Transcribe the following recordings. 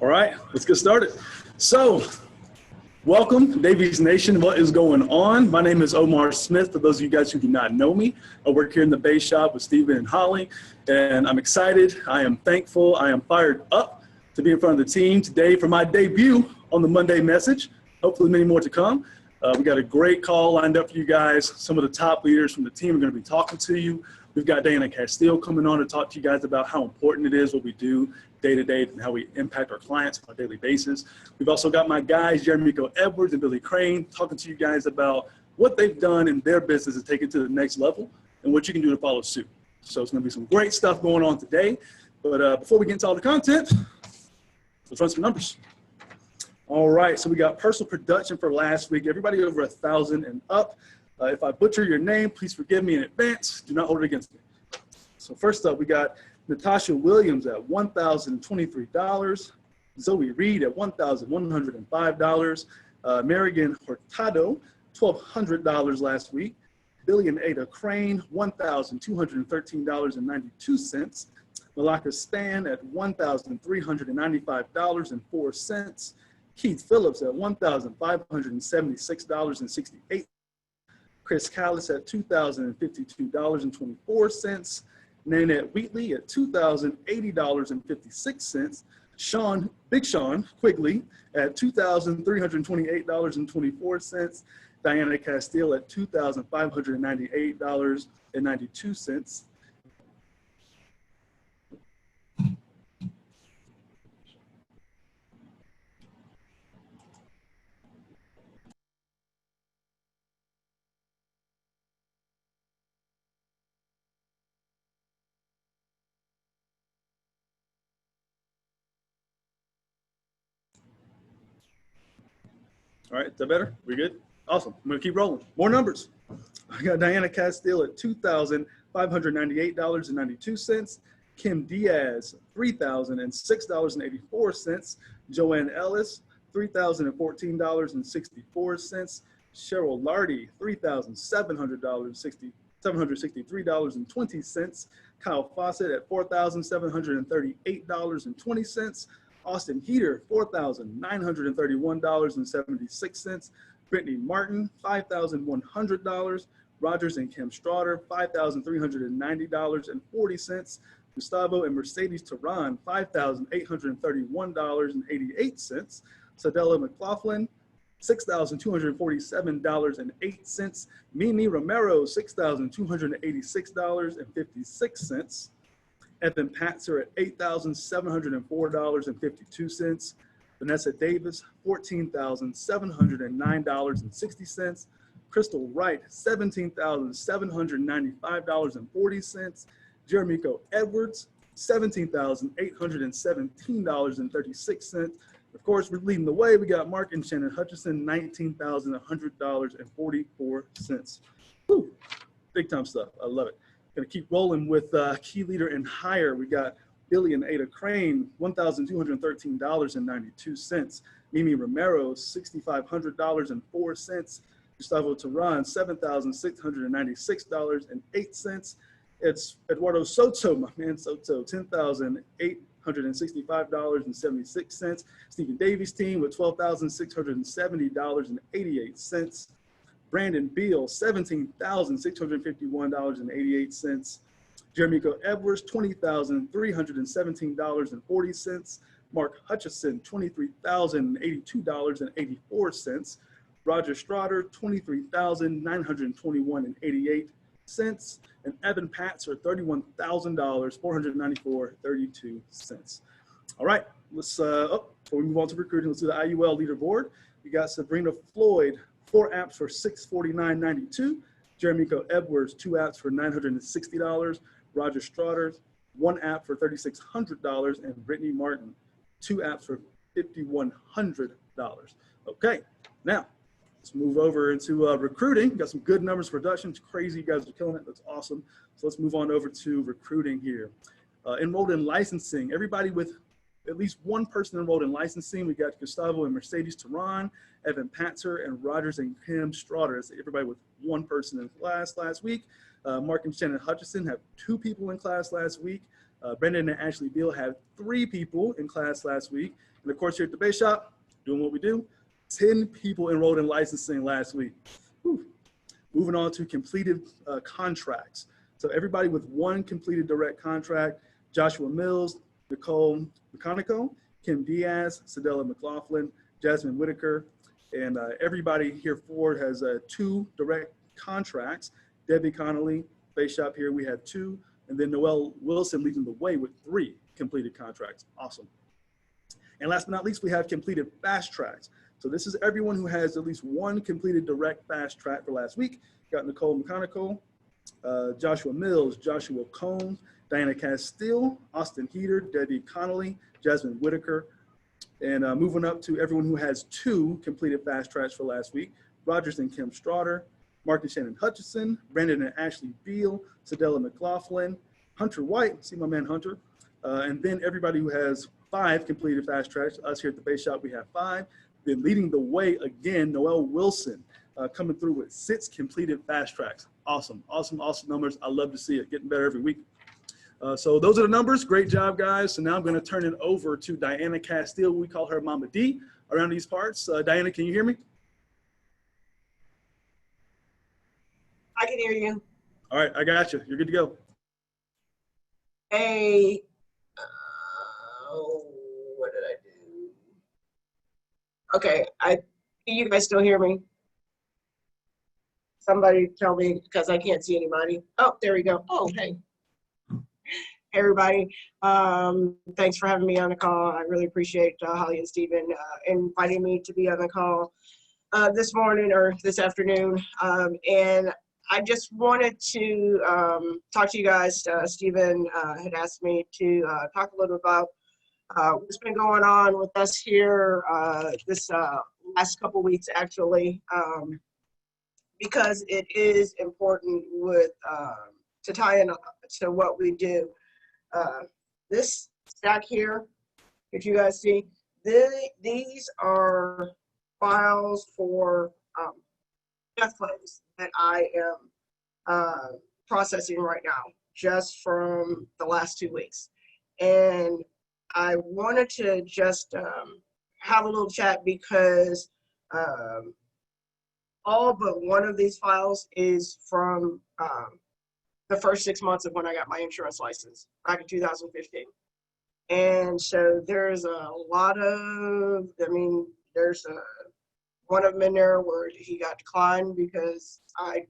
All right, let's get started. So, welcome, Davies Nation. What is going on? My name is Omar Smith. For those of you guys who do not know me, I work here in the base shop with Steven and Holly, and I'm excited. I am thankful. I am fired up to be in front of the team today for my debut on the Monday Message. Hopefully, many more to come. We got a great call lined up for you guys. Some of the top leaders from the team are going to be talking to you. We've got Diana Castile coming on to talk to you guys about how important it is what we do day to day and how we impact our clients on a daily basis. We've also got my guys, Jeremy Edwards and Billy Crane, talking to you guys about what they've done in their business to take it to the next level and what you can do to follow suit. So it's going to be some great stuff going on today. But before we get into all the content, let's run some numbers. All right, so we got personal production for last week. Everybody over 1,000 and up. If I butcher your name, please forgive me in advance. Do not hold it against me. So first up, we got Natasha Williams at $1,023. Zoe Reed at $1,105. Marigan Hurtado, $1,200 last week. Billy and Ada Crane, $1,213.92. Malaka Span at $1,395.04. Keith Phillips at $1,576.68. Chris Callis at $2,052.24. Nanette Wheatley at $2,080.56. Big Sean Quigley at $2,328.24. Diana Castile at $2,598.92. All right, is that better? We good? Awesome. I'm going to keep rolling. More numbers. I got Diana Castile at $2,598.92. Kim Diaz, $3,006.84. Joanne Ellis, $3,014.64. Cheryl Lardy, $3,763.20. Kyle Fawcett at $4,738.20. Austin Heater, $4,931.76. Brittany Martin, $5,100. Rogers and Kim Straughter, $5,390.40. Gustavo and Mercedes Tehran, $5,831.88. Sadella McLaughlin, $6,247.08. Mimi Romero, $6,286.56. Evan Patzer at $8,704.52. Vanessa Davis, $14,709.60. Crystal Wright, $17,795.40. Jeremico Edwards, $17,817.36. Of course, we're leading the way. We got Mark and Shannon Hutchison, $19,100.44. Woo, big time stuff. I love it. Going to keep rolling with key leader and higher. We got Billy and Ada Crane, $1,213.92. Mimi Romero, $6,500.04. Gustavo Tehran, $7,696.08. It's Eduardo Soto, my man Soto, $10,865.76. Stephen Davies' team with $12,670.88. Brandon Beal, $17,651.88. Jeremico Edwards, $20,317.40. Mark Hutchison, $23,082.84. Roger Straughter, $23,921.88. And Evan Patzer, $31,494.32. All right, let's, before we move on to recruiting, let's do the IUL leaderboard. We got Sabrina Floyd, 4 apps for $649.92. Jeremico Edwards, 2 apps for $960. Roger Straughter, 1 app for $3,600. And Brittany Martin, 2 apps for $5,100. Okay, now let's move over into recruiting. Got some good numbers for production. It's crazy. You guys are killing it. That's awesome. So let's move on over to recruiting here. Enrolled in licensing. Everybody with at least one person enrolled in licensing. We got Gustavo and Mercedes Tehran, Evan Patzer, and Rogers and Kim Straughter. That's everybody with one person in class last week. Mark and Shannon Hutchison have 2 people in class last week. Brendan and Ashley Beal had 3 people in class last week. And of course, here at the Bay Shop, doing what we do, 10 people enrolled in licensing last week. Whew. Moving on to completed contracts. So everybody with 1 completed direct contract: Joshua Mills, Nicole McConico, Kim Diaz, Sadella McLaughlin, Jasmine Whitaker, and everybody here forward has 2 direct contracts. Debbie Connolly, Bay Shop here, we have 2, and then Noelle Wilson leading the way with 3 completed contracts. Awesome. And last but not least, we have completed fast tracks. So this is everyone who has at least 1 completed direct fast track for last week. Got Nicole McConico, Joshua Mills, Joshua Combs, Diana Castile, Austin Heater, Debbie Connolly, Jasmine Whitaker, and moving up to everyone who has 2 completed fast tracks for last week: Rogers and Kim Straughter, Mark and Shannon Hutchison, Brandon and Ashley Beal, Sadella McLaughlin, Hunter White, see my man Hunter, and then everybody who has 5 completed fast tracks. Us here at the Bay Shop, we have 5. Then leading the way again, Noelle Wilson, coming through with 6 completed fast tracks. Awesome, awesome, awesome numbers. I love to see it, getting better every week. So those are the numbers. Great job, guys. So now I'm going to turn it over to Diana Castile. We call her Mama D around these parts. Diana, can you hear me? I can hear you. All right, I got you. You're good to go. Hey, what did I do? Okay, can you guys still hear me? Somebody tell me, because I can't see anybody. Oh, there we go. Oh, hey. Hey, everybody. Thanks for having me on the call. I really appreciate Holly and Stephen inviting me to be on the call this morning or this afternoon. And I just wanted to talk to you guys. Stephen had asked me to talk a little about what's been going on with us here this last couple weeks, actually, because it is important with to tie in to what we do. This stack here, if you guys see, these are files for death claims that I am processing right now, just from the last 2 weeks. And I wanted to just have a little chat because all but one of these files is from the first 6 months of when I got my insurance license back in 2015. And so there's a lot of, there's one of them in there where he got declined because I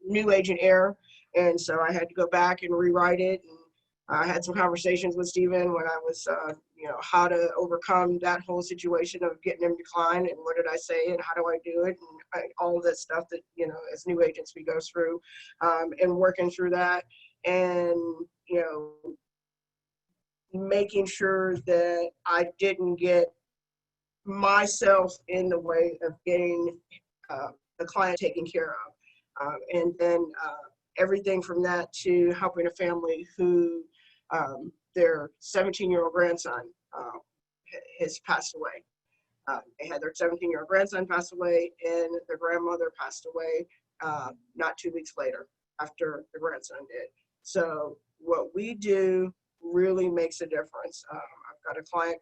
new agent error. And so I had to go back and rewrite it. And I had some conversations with Stephen when I was, how to overcome that whole situation of getting him declined and what did I say and how do I do it and all of that stuff that, as new agents we go through and working through that and, making sure that I didn't get myself in the way of getting the client taken care of. And then everything from that to helping a family who their 17-year-old grandson has passed away. They had their 17-year-old grandson pass away and their grandmother passed away not 2 weeks later after the grandson did. So what we do really makes a difference. I've got a client,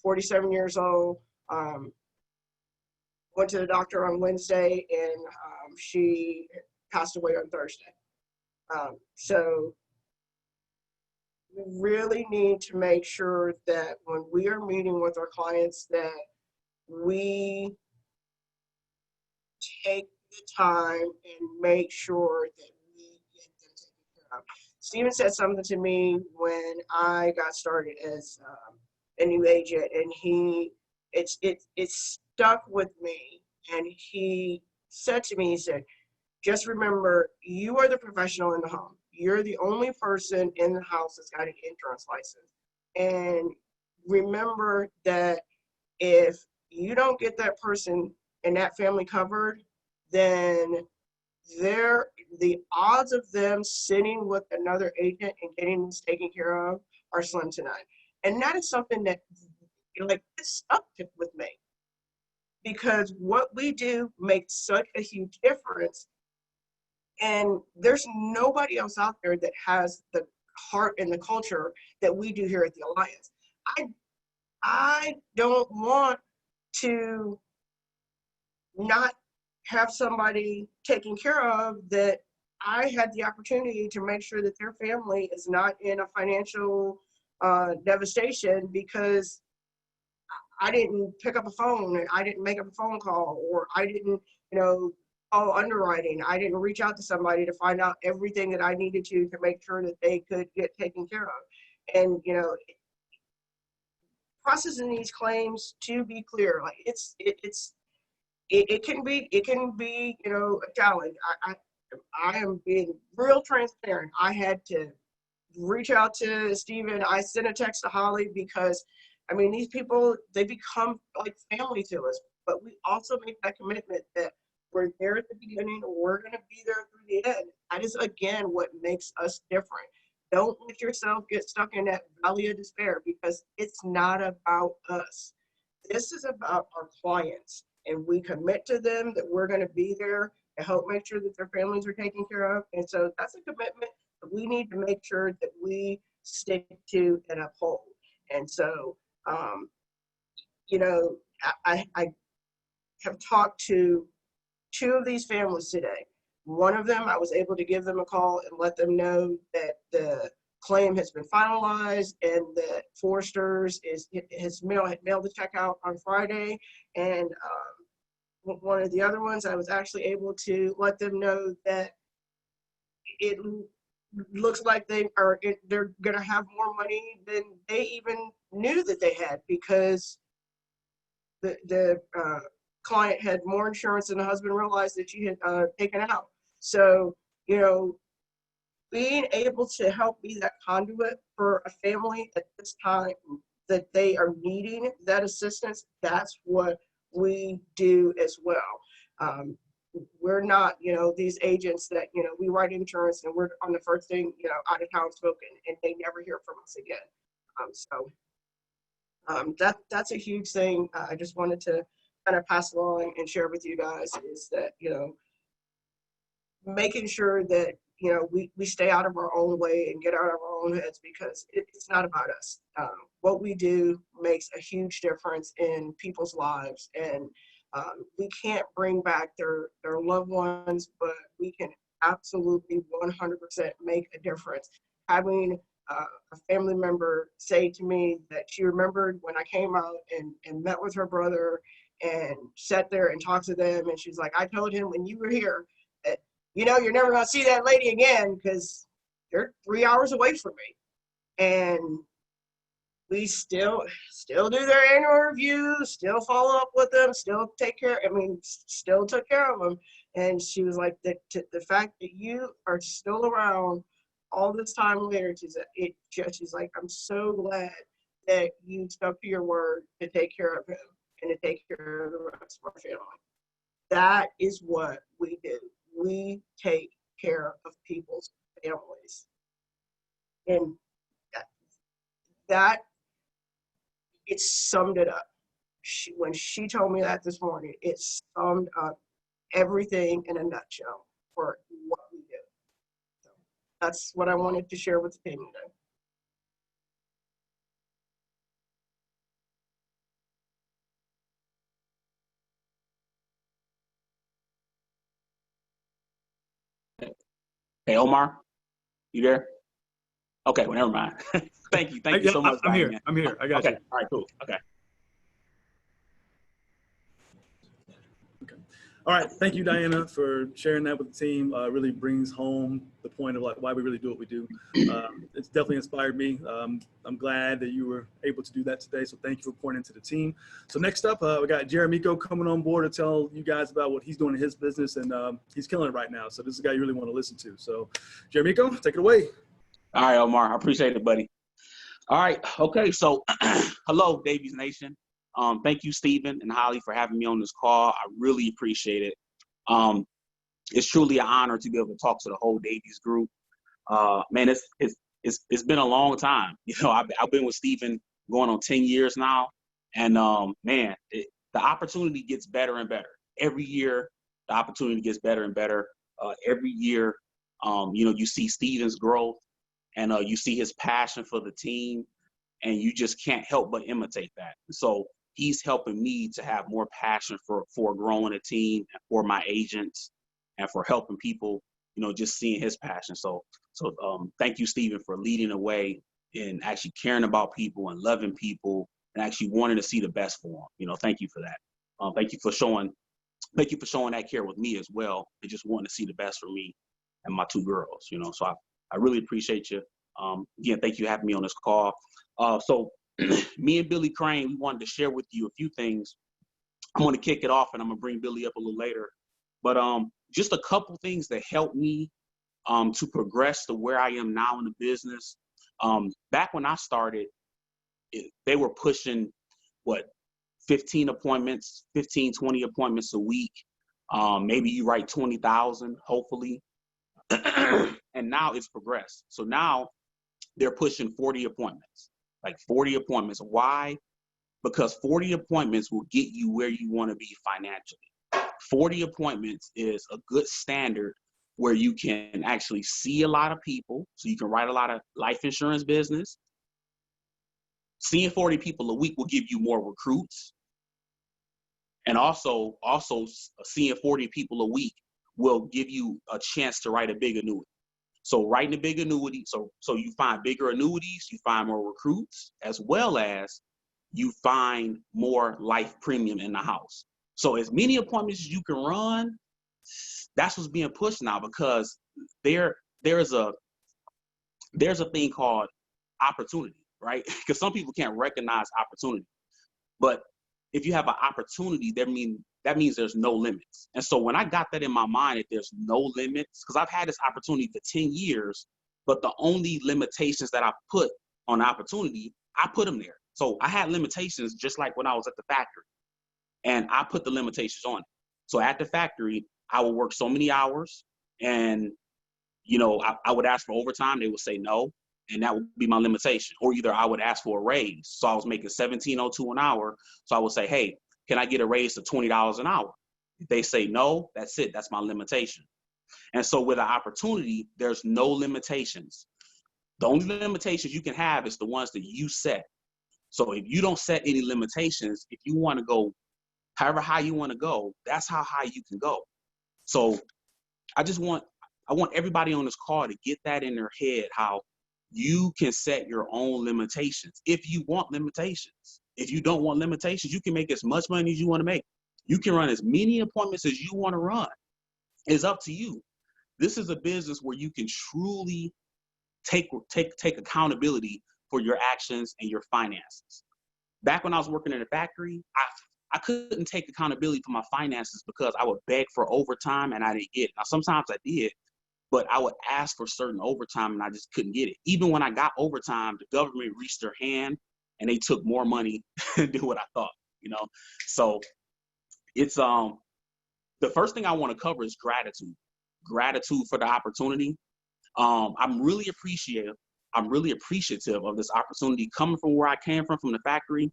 47 years old, went to the doctor on Wednesday and she passed away on Thursday. So we really need to make sure that when we are meeting with our clients that we take the time and make sure that we get them taken care of. Stephen said something to me when I got started as a new agent, and it's stuck with me. And he said to me, he said, just remember, you are the professional in the home. You're the only person in the house that's got an insurance license. And remember that if you don't get that person and that family covered, then the odds of them sitting with another agent and getting this taken care of are slim to none. And that is something that it's stuck with me, because what we do makes such a huge difference. And there's nobody else out there that has the heart and the culture that we do here at the Alliance. I don't want to not have somebody taken care of that I had the opportunity to make sure that their family is not in a financial devastation because I didn't pick up a phone and I didn't make up a phone call, or I didn't, call underwriting. I didn't reach out to somebody to find out everything that I needed to make sure that they could get taken care of. And, processing these claims, to be clear, like it can be, a challenge. I am being real transparent. I had to reach out to Stephen. I sent a text to Holly because, these people, they become like family to us. But we also make that commitment that we're there at the beginning, we're going to be there through the end. That is, again, what makes us different. Don't let yourself get stuck in that valley of despair, because it's not about us. This is about our clients, and we commit to them that we're going to be there to help make sure that their families are taken care of. And so that's a commitment that we need to make sure that we stick to and uphold. And so, I have talked to 2 of these families today. One of them, I was able to give them a call and let them know that the claim has been finalized and that Forrester's had mailed the check out on Friday. And one of the other ones, I was actually able to let them know that it looks like they're going to have more money than they even knew that they had, because the client had more insurance than the husband realized that she had taken out. So, being able to help be that conduit for a family at this time that they are needing that assistance, that's what we do as well. We're not, these agents that, we write insurance and we're on the first thing, out of town spoken, and they never hear from us again. That's a huge thing. I just wanted to kind of pass along and share with you guys, is that, making sure that, we stay out of our own way and get out of our own heads, because it's not about us. What we do makes a huge difference in people's lives, and we can't bring back their loved ones, but we can absolutely 100% make a difference. Having a family member say to me that she remembered when I came out and met with her brother and sat there and talked to them, and she's like, I told him when you were here that, you're never going to see that lady again because they're 3 hours away from me. And we still do their annual review, still follow up with them, still still took care of them. And she was like, the fact that you are still around all this time later, she's like, I'm so glad that you stuck to your word to take care of him and to take care of the rest of our family. That is what we do. We take care of people's families. And that it summed it up. When she told me that this morning, it summed up everything in a nutshell for what we do. So that's what I wanted to share with the team today. Hey, Omar, you there? Okay, well, never mind. Thank you so much. I'm here. I got you. Okay, all right, cool. Okay. All right, thank you, Diana, for sharing that with the team. Really brings home the point of why we really do what we do. It's definitely inspired me. I'm glad that you were able to do that today. So thank you for pouring into the team. So next up, we got Jeremico coming on board to tell you guys about what he's doing in his business, and he's killing it right now. So this is a guy you really want to listen to. So Jeremico, take it away. All right, Omar, I appreciate it, buddy. All right, okay, so hello, Davies Nation. Thank you, Stephen and Holly, for having me on this call. I really appreciate it. It's truly an honor to be able to talk to the whole Davies group. Man, it's been a long time. I've been with Stephen going on 10 years now, and man, the opportunity gets better and better every year. The opportunity gets better and better. Every year, you see Steven's growth, and you see his passion for the team, and you just can't help but imitate that. So he's helping me to have more passion for growing a team, and for my agents, and for helping people, just seeing his passion. So thank you, Steven, for leading the way and actually caring about people and loving people and actually wanting to see the best for them. Thank you for that. Thank you for showing that care with me as well, and just wanting to see the best for me and my two girls. So I really appreciate you. Again, thank you for having me on this call. So me and Billy Crane, we wanted to share with you a few things. I'm going to kick it off, and I'm going to bring Billy up a little later. But just a couple things that helped me to progress to where I am now in the business. Back when I started, they were pushing, 15 appointments, 15, 20 appointments a week. Maybe you write 20,000, hopefully. And now it's progressed. So now they're pushing 40 appointments, like 40 appointments. Why? Because 40 appointments will get you where you want to be financially. 40 appointments is a good standard where you can actually see a lot of people, so you can write a lot of life insurance business. Seeing 40 people a week will give you more recruits. And also seeing 40 people a week will give you a chance to write a big annuity. So writing a big annuity, so you find bigger annuities, you find more recruits, as well as you find more life premium in the house. So as many appointments as you can run, that's what's being pushed now, because there's a thing called opportunity, right? Because some people can't recognize opportunity. But if you have an opportunity, that means there's no limits. And so when I got that in my mind, that there's no limits, because I've had this opportunity for 10 years, but the only limitations that I put on the opportunity, I put them there. So I had limitations just like when I was at the factory, and I put the limitations on it. So at the factory, I would work so many hours, and I would ask for overtime. They would say no, and that would be my limitation. Or either I would ask for a raise. So I was making $17.02 an hour. So I would say, hey, can I get a raise to $20 an hour? If they say no, that's it. That's my limitation. And so with an opportunity, there's no limitations. The only limitations you can have is the ones that you set. So if you don't set any limitations, if you want to go however high you want to go, that's how high you can go. So I want everybody on this call to get that in their head, how you can set your own limitations if you want limitations. If you don't want limitations, you can make as much money as you want to make. You can run as many appointments as you want to run. It's up to you. This is a business where you can truly take accountability for your actions and your finances. Back when I was working in a factory, I couldn't take accountability for my finances because I would beg for overtime and I didn't get it. Now, sometimes I did, but I would ask for certain overtime and I just couldn't get it. Even when I got overtime, the government reached their hand and they took more money than what I thought, So it's the first thing I want to cover is gratitude. Gratitude for the opportunity. I'm really appreciative of this opportunity coming from where I came from the factory.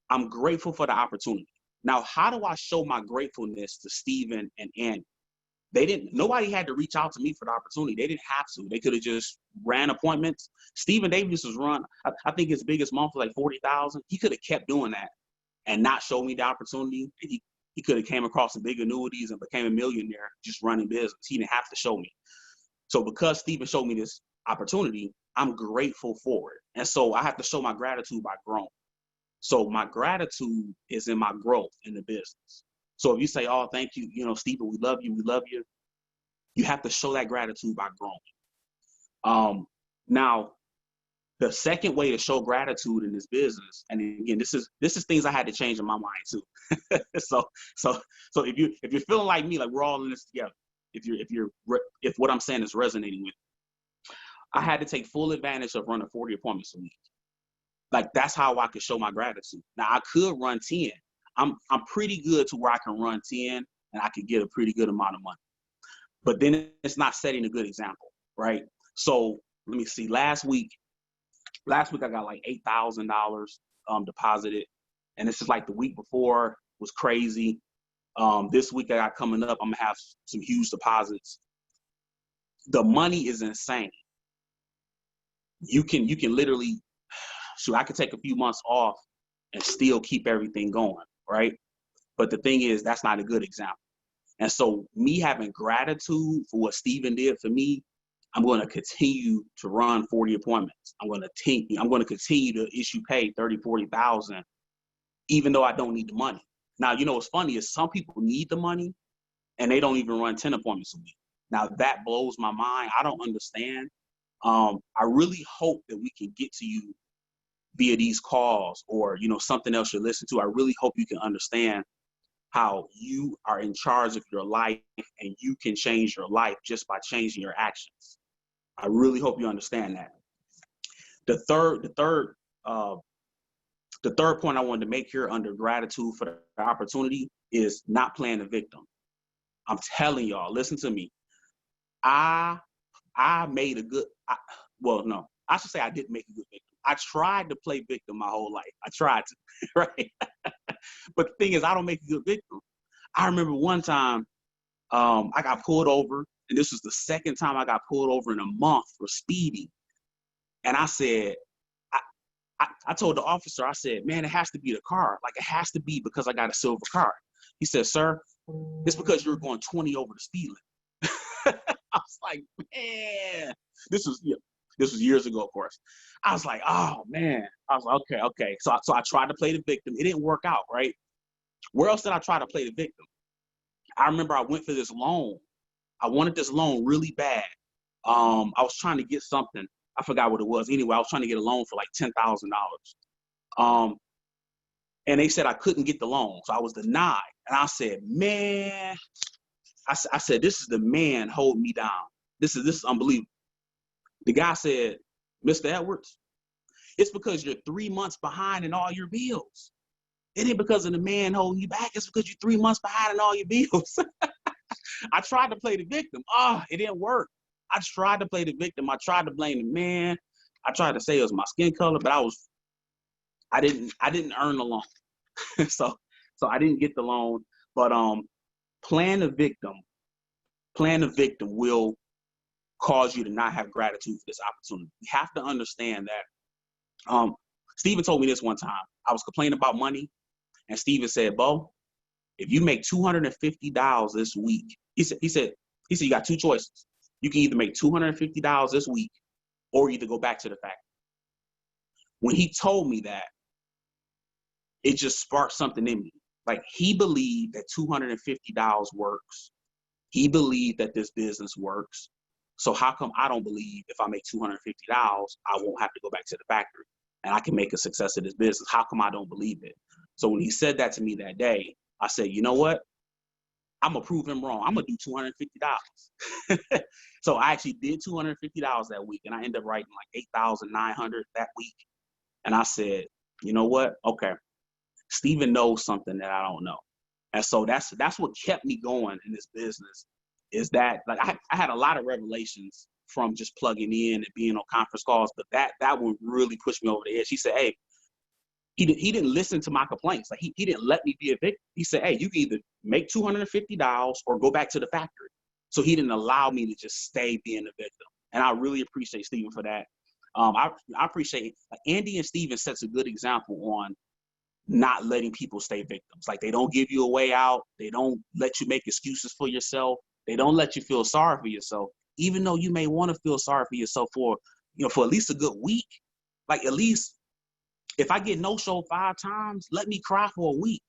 I'm grateful for the opportunity. Now, how do I show my gratefulness to Steven and Andy? Nobody had to reach out to me for the opportunity. They didn't have to. They could have just ran appointments. Steven Davies was run, I think his biggest month was like 40,000. He could have kept doing that and not show me the opportunity. He could have came across some big annuities and became a millionaire just running business. He didn't have to show me. So because Steven showed me this opportunity, I'm grateful for it. And so I have to show my gratitude by growing. So my gratitude is in my growth in the business. So if you say, oh, thank you, Steven, we love you. You have to show that gratitude by growing. Now, the second way to show gratitude in this business, and again, this is things I had to change in my mind too. So if you're feeling like me, like we're all in this together, if what I'm saying is resonating with you, I had to take full advantage of running 40 appointments a week. Like that's how I could show my gratitude. Now I could run 10. I'm pretty good to where I can run 10 and I could get a pretty good amount of money. But then it's not setting a good example, right? So let me see. Last week I got like $8,000 deposited, and this is like the week before was crazy. This week I got coming up, I'm gonna have some huge deposits. The money is insane. You can literally, shoot, I could take a few months off and still keep everything going, right? But the thing is, that's not a good example. And so me having gratitude for what Stephen did for me, I'm going to continue to run 40 appointments. I'm going to continue to issue pay 30, 40,000, even though I don't need the money. Now, you know what's funny is some people need the money and they don't even run 10 appointments a week. Now that blows my mind. I don't understand. I really hope that we can get to you via these calls or, you know, something else you listen to. I really hope you can understand how you are in charge of your life and you can change your life just by changing your actions. I really hope you understand that. The third point I wanted to make here under gratitude for the opportunity is not playing the victim. I'm telling y'all, listen to me. I made a good, well, no, I should say I didn't make a good victim. I tried to play victim my whole life. I tried to, right? But the thing is, I don't make a good victim. I remember one time I got pulled over, and this was the second time I got pulled over in a month for speeding. And I said, I told the officer, I said, man, it has to be the car. Like, it has to be because I got a silver car. He said, sir, it's because you were going 20 over the speed limit. I was like, man, this was years ago, of course. I was like, oh man. I was like, okay. So I tried to play the victim. It didn't work out, right? Where else did I try to play the victim? I remember I went for this loan. I wanted this loan really bad. I was trying to get something. I forgot what it was. Anyway, I was trying to get a loan for like $10,000. And they said I couldn't get the loan. So I was denied. And I said, man, I said, this is the man holding me down. This is unbelievable. The guy said, Mr. Edwards, it's because you're 3 months behind in all your bills. It ain't because of the man holding you back. It's because you're 3 months behind in all your bills. I tried to play the victim. It didn't work. I tried to play the victim. I tried to blame the man. I tried to say it was my skin color, but I didn't earn the loan. so I didn't get the loan. But playing the victim will cause you to not have gratitude for this opportunity. You have to understand that. Stephen told me this one time. I was complaining about money, and Stephen said, Bo, if you make $250 this week, he said you got two choices. You can either make $250 this week or either go back to the factory. When he told me that, it just sparked something in me. Like, he believed that $250 works. He believed that this business works. So how come I don't believe if I make $250, I won't have to go back to the factory and I can make a success of this business? How come I don't believe it? So when he said that to me that day, I said, you know what? I'm going to prove him wrong. I'm going to do $250. So I actually did $250 that week, and I ended up writing like $8,900 that week. And I said, you know what? Okay. Stephen knows something that I don't know. And so that's what kept me going in this business, is that, like, I had a lot of revelations from just plugging in and being on conference calls, but that one really pushed me over the edge. He said, hey, he didn't listen to my complaints. Like, he didn't let me be a victim. He said, hey, you can either make $250 or go back to the factory. So he didn't allow me to just stay being a victim. And I really appreciate Stephen for that. I appreciate Andy and Stephen sets a good example on not letting people stay victims. Like, they don't give you a way out. They don't let you make excuses for yourself. They don't let you feel sorry for yourself, even though you may want to feel sorry for yourself for at least a good week. Like, at least if I get no-show 5 times, let me cry for a week.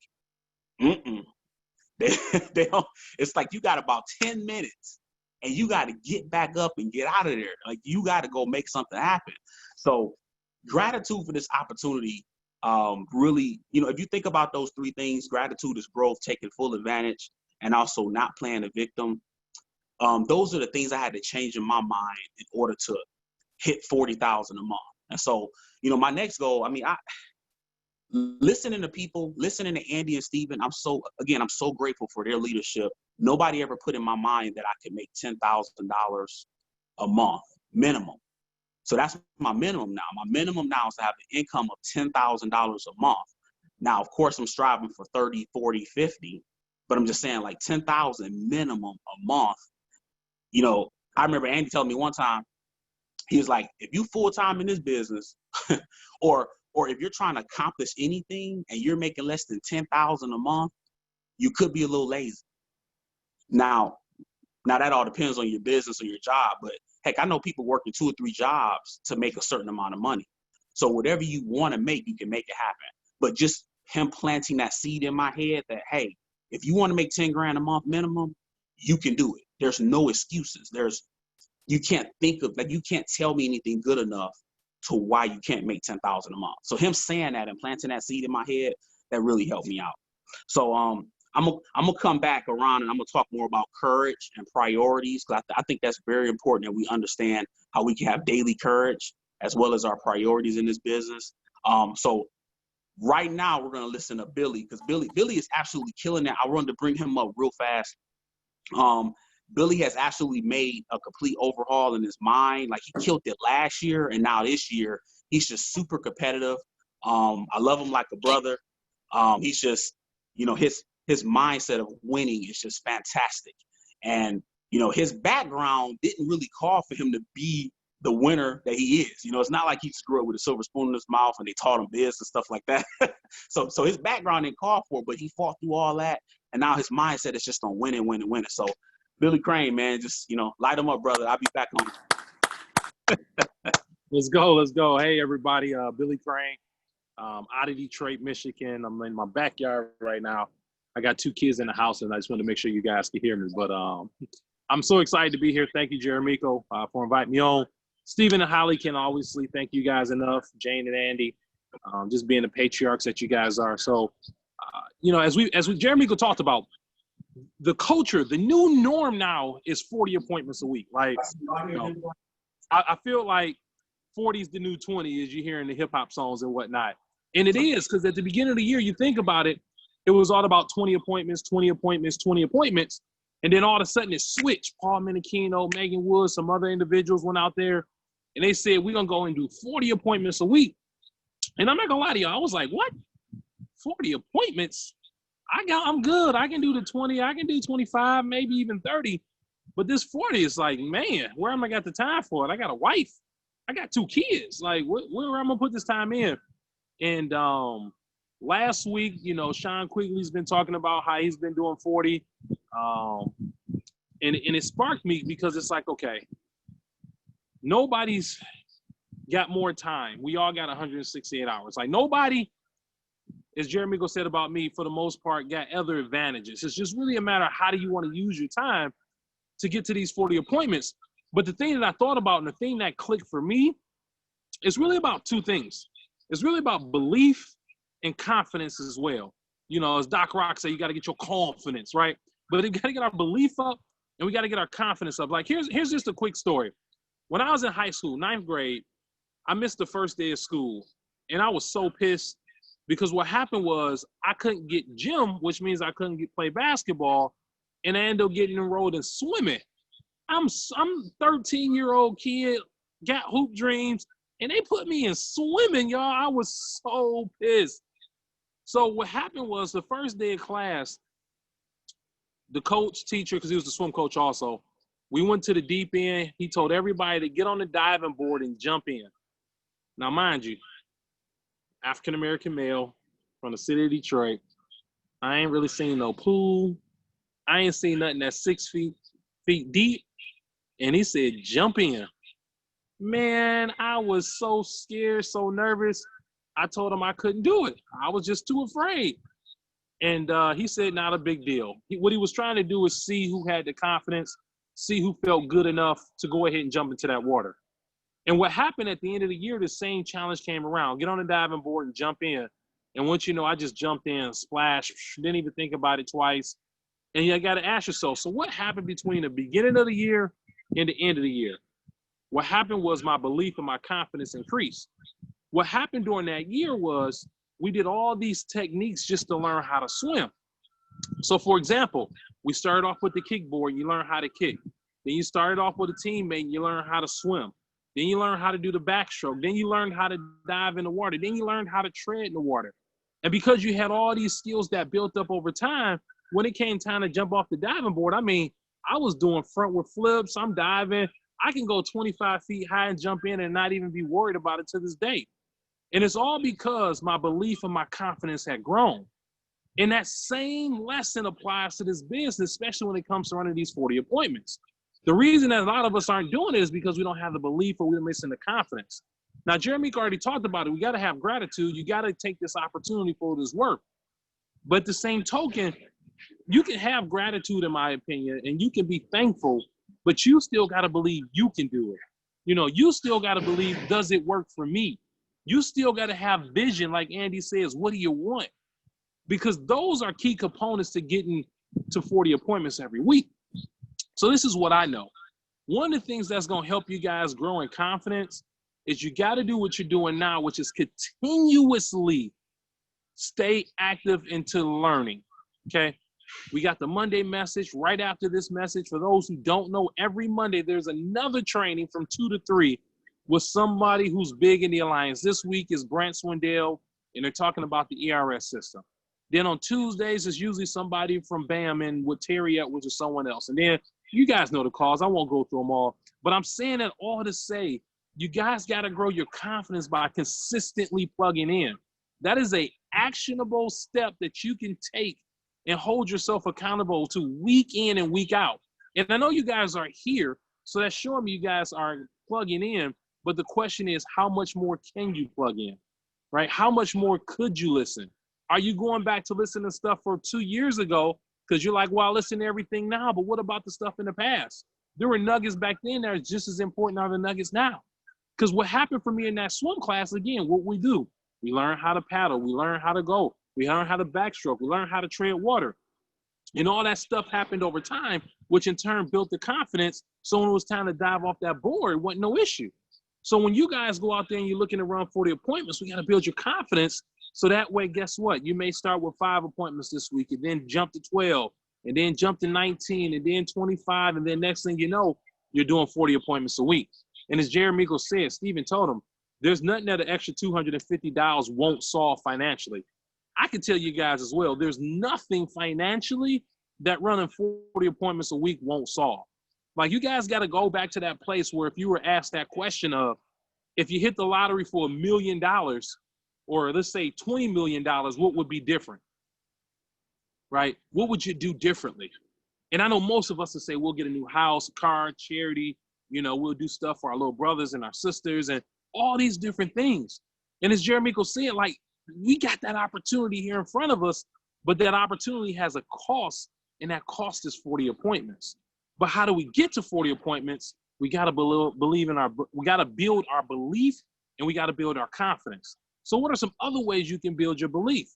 They don't. It's like you got about 10 minutes and you got to get back up and get out of there. Like, you got to go make something happen. So gratitude for this opportunity. Really, if you think about those 3 things, gratitude is growth, taking full advantage, and also not playing a victim. Those are the things I had to change in my mind in order to hit 40,000 a month. And so, my next goal, listening to people, listening to Andy and Stephen, I'm so grateful for their leadership. Nobody ever put in my mind that I could make $10,000 a month minimum. So that's my minimum now. My minimum now is to have an income of $10,000 a month. Now, of course, I'm striving for 30, 40, 50, But I'm just saying, like 10,000 minimum a month. You know, I remember Andy telling me one time, he was like, if you full time in this business, or if you're trying to accomplish anything and you're making less than 10,000 a month, you could be a little lazy. Now that all depends on your business or your job, but heck, I know people working 2 or 3 jobs to make a certain amount of money. So whatever you want to make, you can make it happen. But just him planting that seed in my head that, hey, if you want to make 10 grand a month minimum, you can do it. There's no excuses. You can't think of, like, you can't tell me anything good enough to why you can't make 10,000 a month. So him saying that and planting that seed in my head, that really helped me out. So I'm gonna come back around and I'm gonna talk more about courage and priorities, because I think that's very important that we understand how we can have daily courage as well as our priorities in this business. So right now we're gonna listen to Billy, because Billy is absolutely killing it. I wanted to bring him up real fast. Billy has actually made a complete overhaul in his mind. Like, he killed it last year, and now this year he's just super competitive. I love him like a brother. He's just, you know, his mindset of winning is just fantastic. And, you know, his background didn't really call for him to be the winner that he is. You know, it's not like he just grew up with a silver spoon in his mouth and they taught him biz and stuff like that. So his background didn't call for it, but he fought through all that. And now his mindset is just on winning. So Billy Crane, man, just, you know, light him up, brother. I'll be back on. Let's go. Hey, everybody. Billy Crane, out of Detroit, Michigan. I'm in my backyard right now. I got 2 kids in the house, and I just want to make sure you guys can hear me. But I'm so excited to be here. Thank you, Jeremico, for inviting me on. Stephen and Holly can obviously thank you guys enough. Jane and Andy, just being the patriarchs that you guys are. So, you know, as we Jeremico talked about, the culture, the new norm now is 40 appointments a week. Like, you know, I feel like 40 is the new 20, as you hear in the hip hop songs and whatnot. And it is, because at the beginning of the year, you think about it, it was all about 20 appointments. And then all of a sudden it switched. Paul Menachino, Megan Woods, some other individuals went out there and they said, we're going to go and do 40 appointments a week. And I'm not going to lie to y'all. I was like, what? 40 appointments? I'm good. I can do the 20. I can do 25, maybe even 30. But this 40 is like, man, where am I got the time for it? I got a wife. I got 2 kids. Like, where am I going to put this time in? And last week, you know, Sean Quigley's been talking about how he's been doing 40. And it sparked me, because it's like, okay, nobody's got more time. We all got 168 hours. Like, nobody, as Jeremico said about me, for the most part, got other advantages. It's just really a matter of how do you want to use your time to get to these 40 appointments. But the thing that I thought about, and the thing that clicked for me, is really about 2 things. It's really about belief and confidence as well. You know, as Doc Rock said, you got to get your confidence, right? But we got to get our belief up, and we got to get our confidence up. Like, here's just a quick story. When I was in high school, 9th grade, I missed the first day of school, and I was so pissed, because what happened was I couldn't get gym, which means I couldn't play basketball, and I ended up getting enrolled in swimming. I'm 13-year-old kid, got hoop dreams, and they put me in swimming, y'all. I was so pissed. So what happened was, the first day of class, the teacher, because he was the swim coach also, we went to the deep end. He told everybody to get on the diving board and jump in. Now, mind you, African-American male from the city of Detroit, I ain't really seen no pool. I ain't seen nothing that's 6 feet deep. And he said, jump in. Man, I was so scared, so nervous. I told him I couldn't do it. I was just too afraid. And he said, not a big deal. What he was trying to do is see who had the confidence, see who felt good enough to go ahead and jump into that water. And what happened at the end of the year, the same challenge came around. Get on the diving board and jump in. And once you know, I just jumped in, splashed, didn't even think about it twice. And you got to ask yourself, so what happened between the beginning of the year and the end of the year? What happened was my belief and my confidence increased. What happened during that year was we did all these techniques just to learn how to swim. So, for example, we started off with the kickboard, you learn how to kick. Then you started off with a teammate, and you learn how to swim. Then you learn how to do the backstroke. Then you learn how to dive in the water. Then you learn how to tread in the water. And because you had all these skills that built up over time, when it came time to jump off the diving board, I mean, I was doing frontward flips. I'm diving. I can go 25 feet high and jump in and not even be worried about it to this day. And it's all because my belief and my confidence had grown. And that same lesson applies to this business, especially when it comes to running these 40 appointments. The reason that a lot of us aren't doing it is because we don't have the belief or we're missing the confidence. Now, Jeremy already talked about it. We got to have gratitude. You got to take this opportunity for this work. But the same token, you can have gratitude, in my opinion, and you can be thankful, but you still got to believe you can do it. You know, you still got to believe, does it work for me? You still got to have vision, like Andy says, what do you want? Because those are key components to getting to 40 appointments every week. So this is what I know. One of the things that's going to help you guys grow in confidence is you got to do what you're doing now, which is continuously stay active into learning, okay? We got the Monday message right after this message. For those who don't know, every Monday there's another training from 2 to 3 with somebody who's big in the alliance. This week is Brant Swindell, and they're talking about the ERS system. Then on Tuesdays, it's usually somebody from BAM and with Terry Edwards or someone else. And then you guys know the calls. I won't go through them all. But I'm saying that all to say, you guys got to grow your confidence by consistently plugging in. That is a actionable step that you can take and hold yourself accountable to week in and week out. And I know you guys are here, so that's showing me you guys are plugging in. But the question is, how much more can you plug in, right? How much more could you listen? Are you going back to listen to stuff from 2 years ago because you're like, well, I listen to everything now, but what about the stuff in the past? There were nuggets back then that are just as important as the nuggets now. Because what happened for me in that swim class, again, what we do, we learn how to paddle, we learn how to go, we learn how to backstroke, we learn how to tread water. And all that stuff happened over time, which in turn built the confidence. So when it was time to dive off that board, it wasn't no issue. So when you guys go out there and you're looking to run 40 appointments, we got to build your confidence. So that way, guess what? You may start with 5 appointments this week and then jump to 12 and then jump to 19 and then 25. And then next thing you know, you're doing 40 appointments a week. And as Jeremy said, Stephen told him, there's nothing that an extra $250 won't solve financially. I can tell you guys as well, there's nothing financially that running 40 appointments a week won't solve. Like, you guys got to go back to that place where if you were asked that question of, if you hit the lottery for $1 million, or let's say $20 million, what would be different, right? What would you do differently? And I know most of us will say, we'll get a new house, car, charity, you know, we'll do stuff for our little brothers and our sisters and all these different things. And as Jeremy said, like, we got that opportunity here in front of us, but that opportunity has a cost, and that cost is 40 appointments. But how do we get to 40 appointments? We got to we got to build our belief, and we got to build our confidence. So what are some other ways you can build your belief,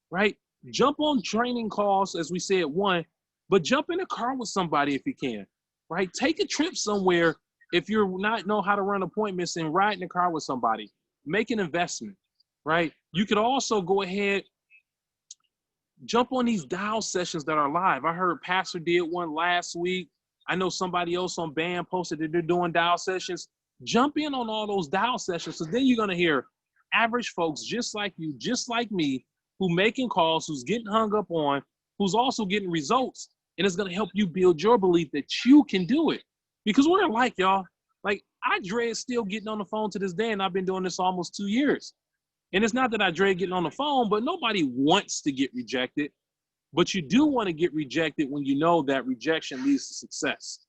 right? Jump on training calls, as we said, one, but jump in a car with somebody if you can, right? Take a trip somewhere if you're not know how to run appointments, and ride in the car with somebody. Make an investment, right? You could also go ahead, jump on these dial sessions that are live. I heard Pastor did one last week. I know somebody else on BAM posted that they're doing dial sessions. Jump in on all those dial sessions, so then you're going to hear average folks just like you, just like me, who making calls, who's getting hung up on, who's also getting results, and it's going to help you build your belief that you can do it. Because we're like, y'all, like, I dread still getting on the phone to this day, and I've been doing this almost 2 years. And it's not that I dread getting on the phone, but nobody wants to get rejected. But you do want to get rejected when you know that rejection leads to success.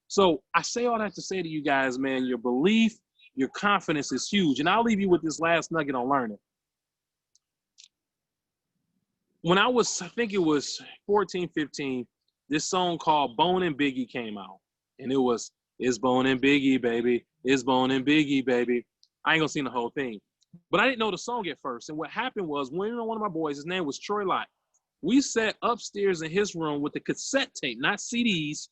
So I say all that to say to you guys, man, your belief, your confidence is huge. And I'll leave you with this last nugget on learning. When I think it was 14, 15, this song called Bone and Biggie came out. And it was, it's Bone and Biggie, baby. It's Bone and Biggie, baby. I ain't gonna sing the whole thing. But I didn't know the song at first. And what happened was, one of my boys, his name was Troy Lott. We sat upstairs in his room with the cassette tape, not CDs.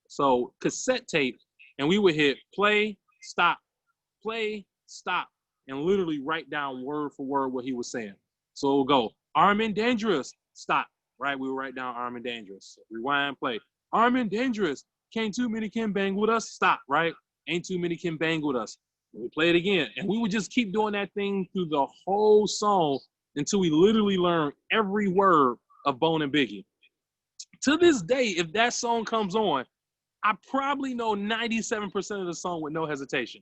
So cassette tape. And we would hit play, stop, and literally write down word for word what he was saying. So we'll go, armed and dangerous, stop, right? We would write down armed and dangerous. Rewind, play. Armed and dangerous, can't too many can bang with us, stop, right? Ain't too many can bang with us. And we play it again. And we would just keep doing that thing through the whole song until we literally learned every word of Bone and Biggie. To this day, if that song comes on, I probably know 97% of the song with no hesitation.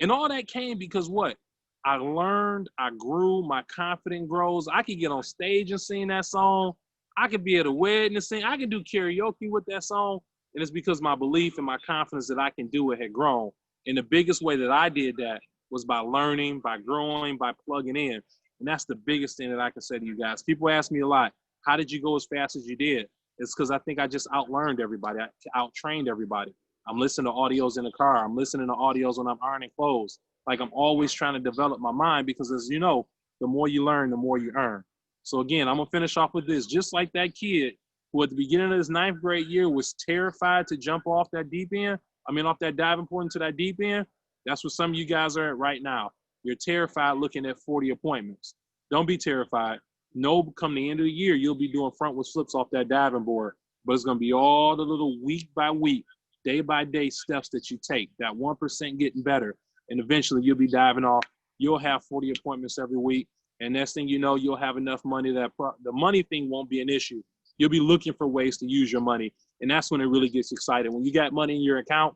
And all that came because what? I learned, I grew, my confidence grows. I could get on stage and sing that song. I could be at a wedding and sing. I can do karaoke with that song. And it's because my belief and my confidence that I can do it had grown. And the biggest way that I did that was by learning, by growing, by plugging in. And that's the biggest thing that I can say to you guys. People ask me a lot, how did you go as fast as you did? It's because I think I just outlearned everybody. I out-trained everybody. I'm listening to audios in the car. I'm listening to audios when I'm ironing clothes. Like, I'm always trying to develop my mind because, as you know, the more you learn, the more you earn. So again, I'm going to finish off with this. Just like that kid who at the beginning of his 9th grade year was terrified to jump off that deep end, off that diving board into that deep end, that's what some of you guys are at right now. You're terrified looking at 40 appointments. Don't be terrified. No, come the end of the year, you'll be doing frontwards flips off that diving board. But it's going to be all the little week by week, day by day steps that you take, that 1% getting better. And eventually you'll be diving off. You'll have 40 appointments every week. And next thing you know, you'll have enough money that the money thing won't be an issue. You'll be looking for ways to use your money. And that's when it really gets exciting. When you got money in your account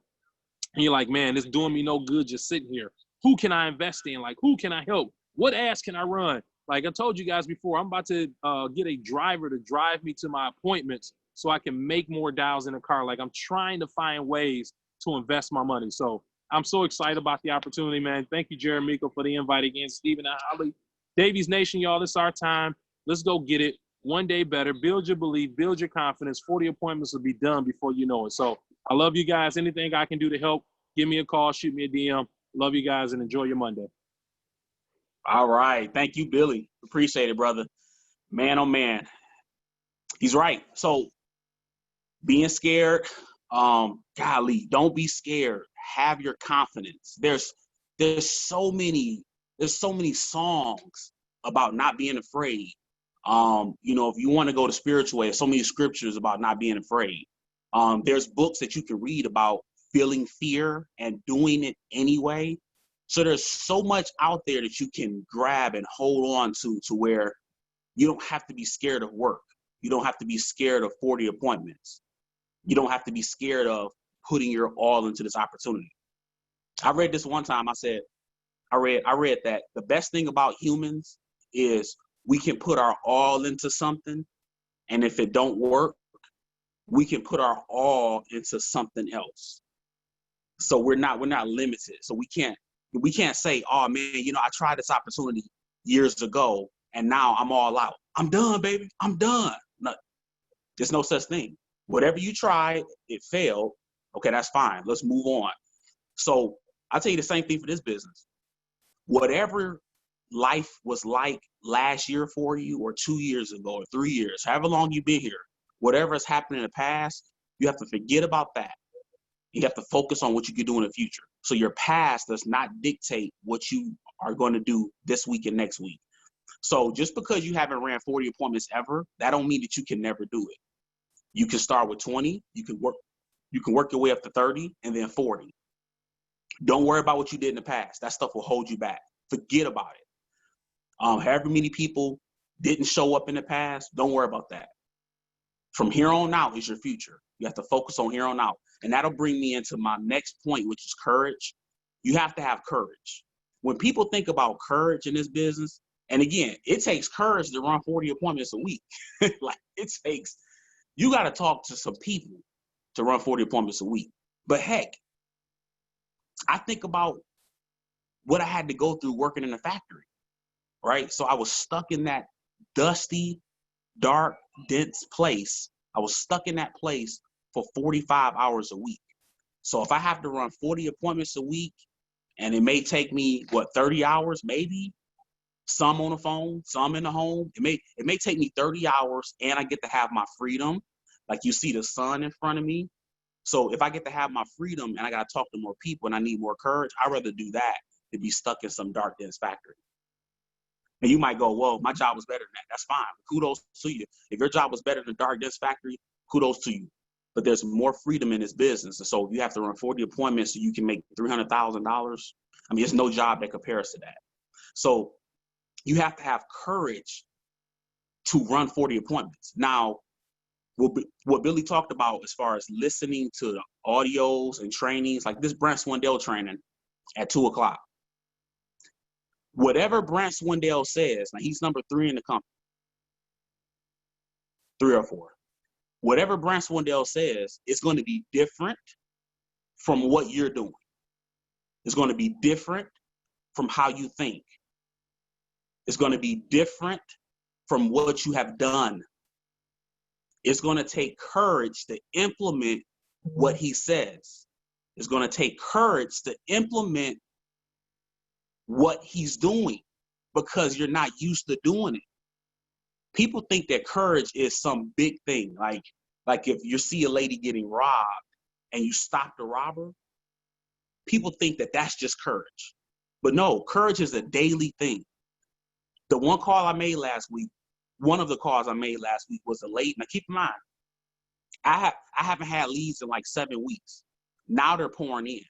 and you're like, man, it's doing me no good just sitting here. Who can I invest in? Like, who can I help? What ads can I run? Like I told you guys before, I'm about to get a driver to drive me to my appointments so I can make more dials in the car. Like, I'm trying to find ways to invest my money. So I'm so excited about the opportunity, man. Thank you, Jeremico, for the invite again. Stephen and Holly. Davies Nation, y'all, this is our time. Let's go get it. One day better. Build your belief. Build your confidence. 40 appointments will be done before you know it. So I love you guys. Anything I can do to help, give me a call. Shoot me a DM. Love you guys and enjoy your Monday. All right. Thank you, Billy. Appreciate it, brother. Man, oh, man. He's right. So being scared, golly, don't be scared. Have your confidence. There's so many songs about not being afraid. If you want to go the spiritual way, there's so many scriptures about not being afraid. There's books that you can read about feeling fear and doing it anyway. So there's so much out there that you can grab and hold on to where you don't have to be scared of work. You don't have to be scared of 40 appointments. You don't have to be scared of putting your all into this opportunity. I read this one time. I read that the best thing about humans is we can put our all into something, and if it don't work, we can put our all into something else. So we're not limited. So we can't say, oh man, I tried this opportunity years ago and now I'm all out. I'm done, baby. I'm done. No, there's no such thing. Whatever you tried, it failed. Okay, that's fine. Let's move on. So I'll tell you the same thing for this business. Whatever life was like last year for you, or 2 years ago, or 3 years, however long you've been here, whatever has happened in the past, you have to forget about that. You have to focus on what you can do in the future. So your past does not dictate what you are going to do this week and next week. So just because you haven't ran 40 appointments ever, that don't mean that you can never do it. You can start with 20, you can work your way up to 30 and then 40. Don't worry about what you did in the past. That stuff will hold you back. Forget about it. However many people didn't show up in the past, don't worry about that. From here on out is your future. You have to focus on here on out. And that'll bring me into my next point, which is courage. You have to have courage. When people think about courage in this business, and again, it takes courage to run 40 appointments a week. You got to talk to some people to run 40 appointments a week. But heck, I think about what I had to go through working in a factory, right? So I was stuck in that dusty, dark, dense place. I was stuck in that place for 45 hours a week. So if I have to run 40 appointments a week, and it may take me, 30 hours, maybe, some on the phone, some in the home, it may take me 30 hours and I get to have my freedom. Like you see the sun in front of me. So if I get to have my freedom and I got to talk to more people and I need more courage, I'd rather do that than be stuck in some dark, dense factory. And you might go, well, my job was better than that. That's fine. Kudos to you. If your job was better than dark, dense factory, kudos to you. But there's more freedom in this business. And so if you have to run 40 appointments so you can make $300,000, there's no job that compares to that. So you have to have courage to run 40 appointments. Now, what Billy talked about as far as listening to the audios and trainings, like this Brent Swindell training at 2:00. Whatever Brent Swindell says, now he's number 3 in the company, 3 or 4. Whatever Brent Swindell says, it's going to be different from what you're doing. It's going to be different from how you think. It's going to be different from what you have done. It's going to take courage to implement what he says. It's going to take courage to implement what he's doing because you're not used to doing it. People think that courage is some big thing. Like if you see a lady getting robbed and you stop the robber, people think that that's just courage. But no, courage is a daily thing. The one call I made last week, one of the calls I made last week was a lady. Now keep in mind, I haven't had leads in like 7 weeks. Now they're pouring in.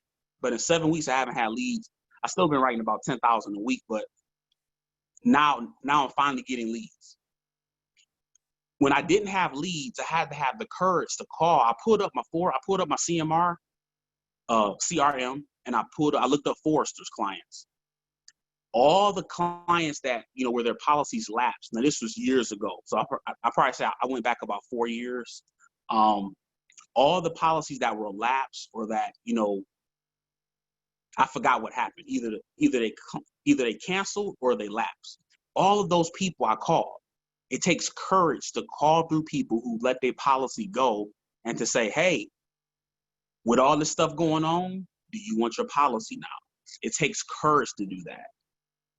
But in 7 weeks, I haven't had leads. I've still been writing about 10,000 a week, but now I'm finally getting leads. When I didn't have leads, I had to have the courage to call. I pulled up my CMR, CRM, and I looked up Forrester's clients. All the clients that, where their policies lapsed. Now this was years ago. So I probably say I went back about 4 years. All the policies that were lapsed or that, I forgot what happened. Either they canceled or they lapsed. All of those people I called. It takes courage to call through people who let their policy go and to say, hey, with all this stuff going on, do you want your policy now? It takes courage to do that.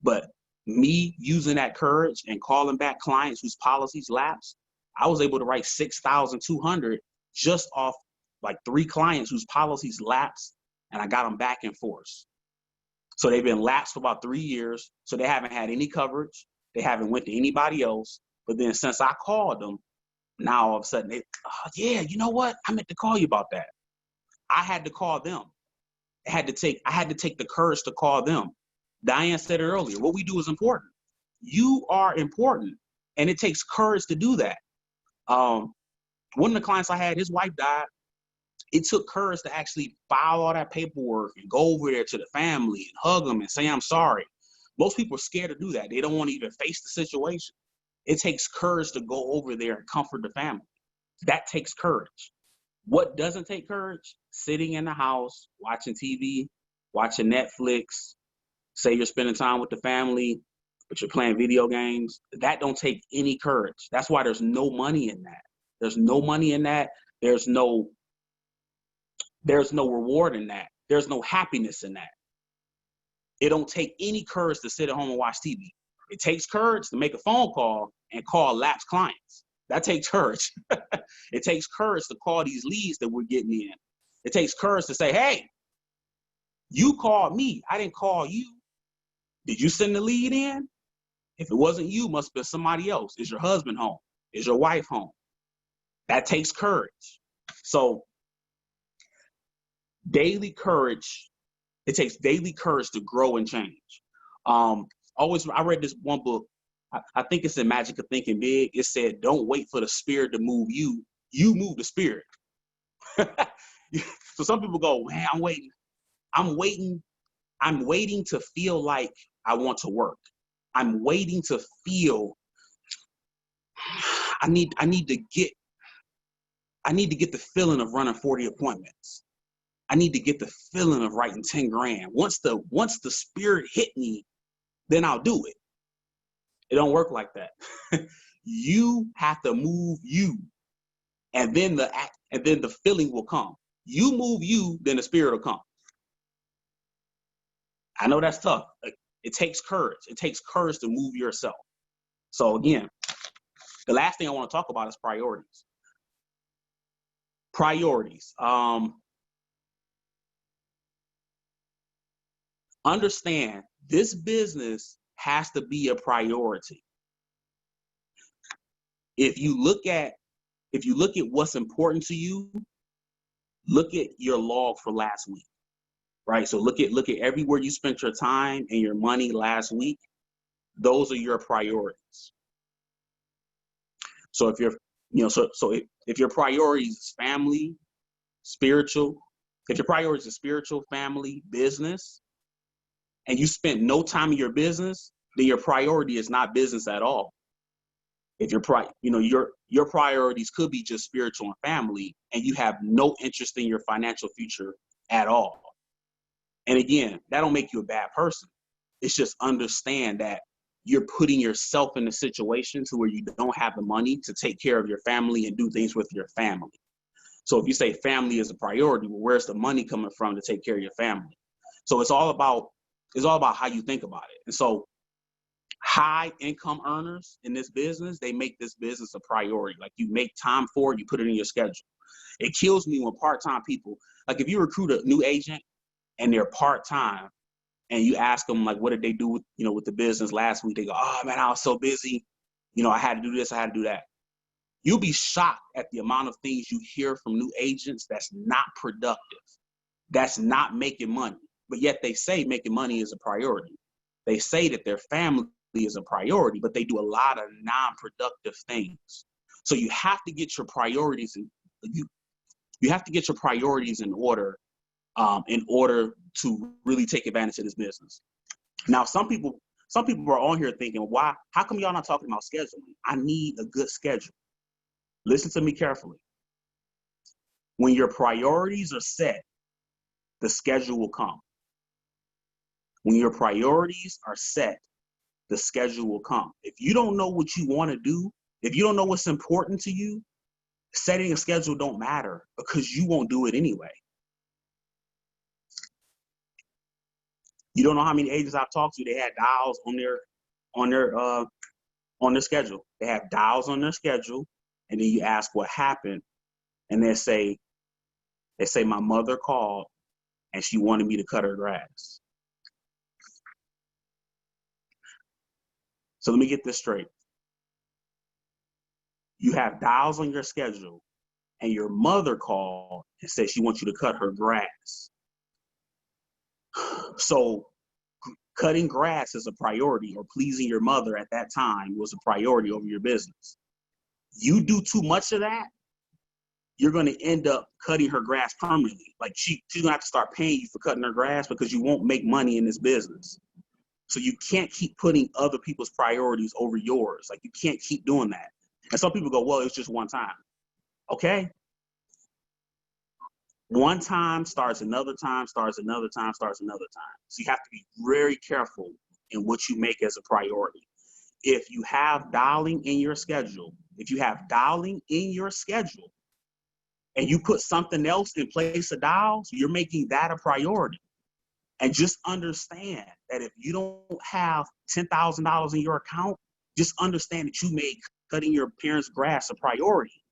But me using that courage and calling back clients whose policies lapsed, I was able to write 6,200 just off like 3 clients whose policies lapsed, and I got them back in force. So they've been lapsed for about 3 years. So they haven't had any coverage. They haven't went to anybody else. But then since I called them, now all of a sudden yeah, you know what? I meant to call you about that. I had to call them. I had to take the courage to call them. Diane said it earlier. What we do is important. You are important, and it takes courage to do that. One of the clients I had, his wife died. It took courage to actually file all that paperwork and go over there to the family and hug them and say, I'm sorry. Most people are scared to do that. They don't want to even face the situation. It takes courage to go over there and comfort the family. That takes courage. What doesn't take courage? Sitting in the house, watching TV, watching Netflix, say you're spending time with the family, but you're playing video games. That don't take any courage. That's why there's no money in that. There's no money in that. There's no reward in that. There's no happiness in that. It don't take any courage to sit at home and watch TV. It takes courage to make a phone call and call lapsed clients. That takes courage. It takes courage to call these leads that we're getting in. It takes courage to say, hey, you called me. I didn't call you. Did you send the lead in? If it wasn't you, it must have been somebody else. Is your husband home? Is your wife home? That takes courage. So daily courage, it takes daily courage to grow and change. I read this one book. I think it's The Magic of Thinking Big. It said, don't wait for the spirit to move you. You move the spirit. So some people go, man, I'm waiting to feel like I want to work. I'm waiting to feel I need to get the feeling of running 40 appointments. I need to get the feeling of writing 10 grand. Once the spirit hit me, then I'll do it. It don't work like that. You have to move you, and then the feeling will come. You move you, then the spirit will come. I know that's tough. It takes courage. It takes courage to move yourself. So again, the last thing I want to talk about is priorities. Priorities. Understand this business has to be a priority. If you look at what's important to you, look at your log for last week, right? So look at everywhere you spent your time and your money last week. Those are your priorities. So if If your priorities is family, spiritual, if your priorities is spiritual, family, business, and you spend no time in your business, then your priority is not business at all. If your priorities could be just spiritual and family, and you have no interest in your financial future at all. And again, that don't make you a bad person. It's just understand that you're putting yourself in a situation to where you don't have the money to take care of your family and do things with your family. So if you say family is a priority, well, where's the money coming from to take care of your family? So it's all about how you think about it. And so high income earners in this business, they make this business a priority. Like, you make time for it, you put it in your schedule. It kills me when part-time people, like if you recruit a new agent and they're part-time and you ask them, like, what did they do with the business last week? They go, oh man, I was so busy. I had to do this, I had to do that. You'll be shocked at the amount of things you hear from new agents that's not productive, that's not making money, but yet they say making money is a priority. They say that their family is a priority, but they do a lot of non-productive things. So you have to get your priorities you have to get your priorities in order to really take advantage of this business. Now, some people are on here thinking, how come y'all not talking about scheduling? I need a good schedule. Listen to me carefully. When your priorities are set, the schedule will come. When your priorities are set, the schedule will come. If you don't know what you want to do, if you don't know what's important to you, setting a schedule don't matter, because you won't do it anyway. You don't know how many agents I've talked to, they had dials on their schedule. They have dials on their schedule, and then you ask what happened, and they say my mother called and she wanted me to cut her grass. So let me get this straight. You have dials on your schedule, and your mother called and said she wants you to cut her grass. So cutting grass is a priority, or pleasing your mother at that time was a priority over your business. You do too much of that, you're going to end up cutting her grass permanently. Like, she's going to have to start paying you for cutting her grass, because you won't make money in this business. So you can't keep putting other people's priorities over yours. Like, you can't keep doing that. And some people go, well, it's just one time. Okay. One time starts another time, starts another time, starts another time. So you have to be very careful in what you make as a priority. If you have dialing in your schedule, and you put something else in place of dials, you're making that a priority. And just understand that if you don't have $10,000 in your account, just understand that you make cutting your parents' grass a priority.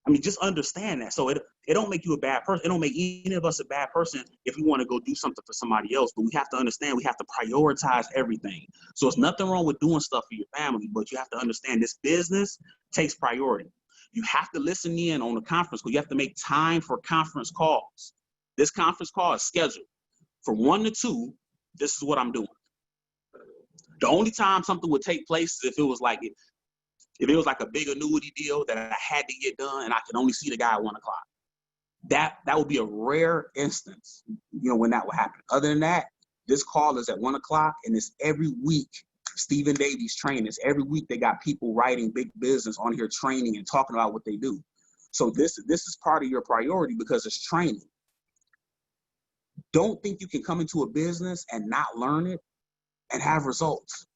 I mean, just understand that. So it don't make you a bad person. It don't make any of us a bad person if we want to go do something for somebody else. But we have to understand we have to prioritize everything. So it's nothing wrong with doing stuff for your family, but you have to understand this business takes priority. You have to listen in on the conference call. You have to make time for conference calls. This conference call is scheduled. From 1 to 2, this is what I'm doing. The only time something would take place is if it was like a big annuity deal that I had to get done and I could only see the guy at 1 o'clock. That would be a rare instance, when that would happen. Other than that, this call is at 1 o'clock, and it's every week. Stephen Davies training. It's every week they got people writing big business on here training and talking about what they do. So this is part of your priority because it's training. Don't think you can come into a business and not learn it and have results.